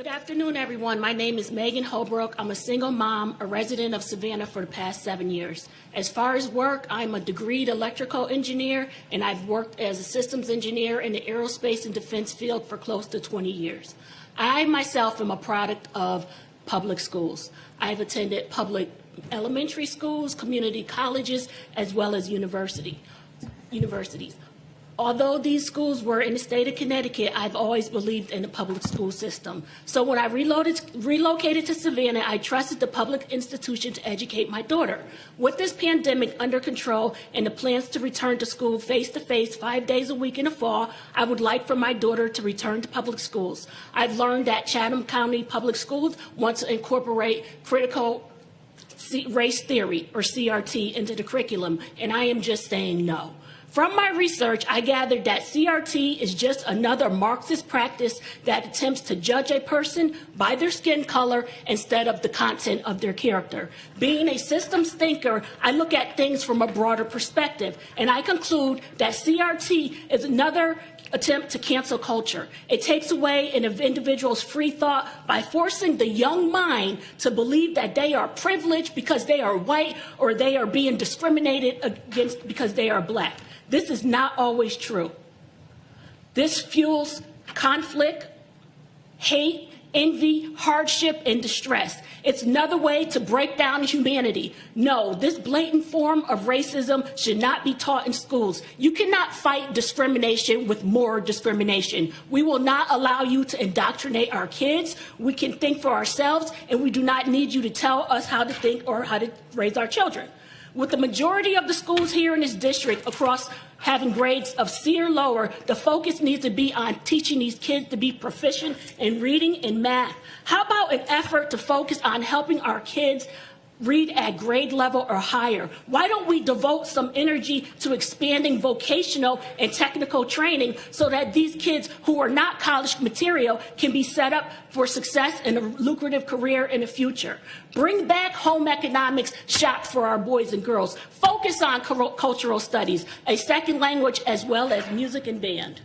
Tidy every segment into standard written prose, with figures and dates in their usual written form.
Good afternoon, everyone. My name is Meghan Holbrook. I'm a single mom, a resident of Savannah for the past 7 years. As far as work, I'm a degreed electrical engineer, and I've worked as a systems engineer in the aerospace and defense field for close to 20 years. I myself am a product of public schools. I've attended public elementary schools, community colleges, as well as universities. Although these schools were in the state of Connecticut, I've always believed in the public school system. So when I relocated to Savannah, I trusted the public institution to educate my daughter. With this pandemic under control and the plans to return to school face-to-face 5 days a week in the fall, I would like for my daughter to return to public schools. I've learned that Chatham County Public Schools want to incorporate critical race theory, or CRT, into the curriculum, and I am just saying no. From my research, I gathered that CRT is just another Marxist practice that attempts to judge a person by their skin color instead of the content of their character. Being a systems thinker, I look at things from a broader perspective, and I conclude that CRT is another attempt to cancel culture. It takes away an individual's free thought by forcing the young mind to believe that they are privileged because they are white, or they are being discriminated against because they are black. This is not always true. This fuels conflict, hate, envy, hardship, and distress. It's another way to break down humanity. No, this blatant form of racism should not be taught in schools. You cannot fight discrimination with more discrimination. We will not allow you to indoctrinate our kids. We can think for ourselves, and we do not need you to tell us how to think or how to raise our children. With the majority of the schools here in this district across having grades of C or lower, the focus needs to be on teaching these kids to be proficient in reading and math. How about an effort to focus on helping our kids read at grade level or higher? Why don't we devote some energy to expanding vocational and technical training so that these kids who are not college material can be set up for success and a lucrative career in the future? Bring back home economics shop for our boys and girls. Focus on cultural studies, a second language, as well as music and band.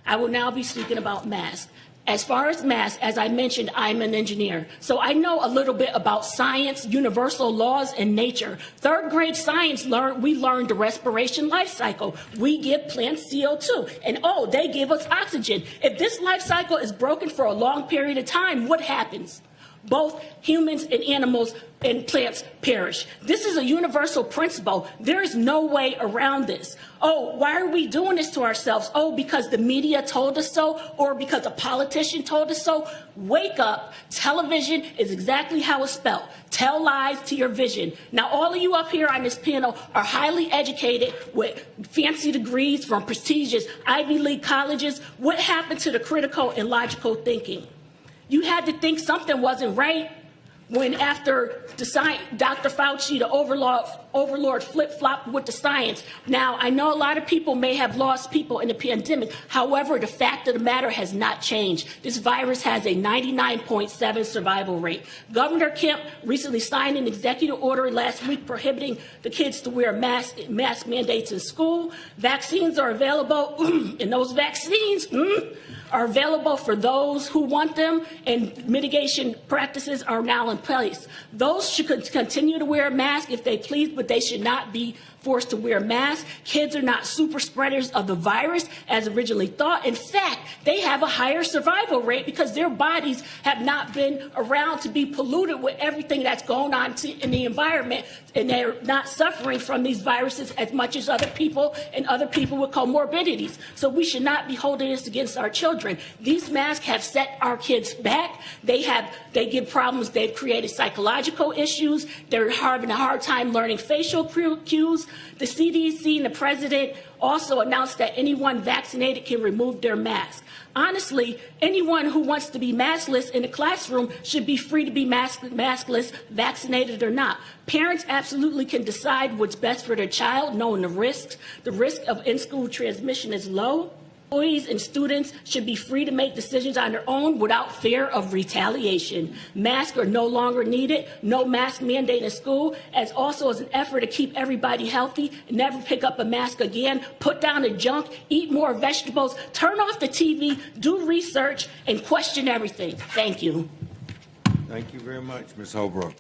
I will now be speaking about masks. As far as masks, as I mentioned, I'm an engineer, so I know a little bit about science, universal laws, and nature. Third grade science, we learned the respiration life cycle. We give plants CO2, and they give us oxygen. If this life cycle is broken for a long period of time, what happens? Both humans and animals and plants perish. This is a universal principle. There is no way around this. Why are we doing this to ourselves? Because the media told us so, or because a politician told us so? Wake up. Television is exactly how it's spelled. Tell lies to your vision. Now, all of you up here on this panel are highly educated with fancy degrees from prestigious Ivy League colleges. What happened to the critical and logical thinking? You had to think something wasn't right when, after Dr. Fauci, the overlord flip-flopped with the science. Now, I know a lot of people may have lost people in the pandemic. However, the fact of the matter has not changed. This virus has a 99.7 survival rate. Governor Kemp recently signed an executive order last week prohibiting the kids to wear mask mandates in school. Vaccines are available, and those vaccines are available for those who want them, and mitigation practices are now in place. Those should continue to wear a mask if they please, but they should not be forced to wear masks. Kids are not super spreaders of the virus as originally thought. In fact, they have a higher survival rate because their bodies have not been around to be polluted with everything that's going on in the environment, and they're not suffering from these viruses as much as other people and other people with comorbidities. So we should not be holding this against our children. These masks have set our kids back. They give problems. They've created psychological issues. They're having a hard time learning facial cues. The CDC and the president also announced that anyone vaccinated can remove their mask. Honestly, anyone who wants to be maskless in the classroom should be free to be maskless, vaccinated or not. Parents absolutely can decide what's best for their child, knowing the risks. The risk of in-school transmission is low. Employees and students should be free to make decisions on their own without fear of retaliation. Masks are no longer needed. No mask mandate in school, as also as an effort to keep everybody healthy. Never pick up a mask again. Put down the junk. Eat more vegetables. Turn off the TV. Do research and question everything. Thank you. Thank you very much, Ms. Holbrook.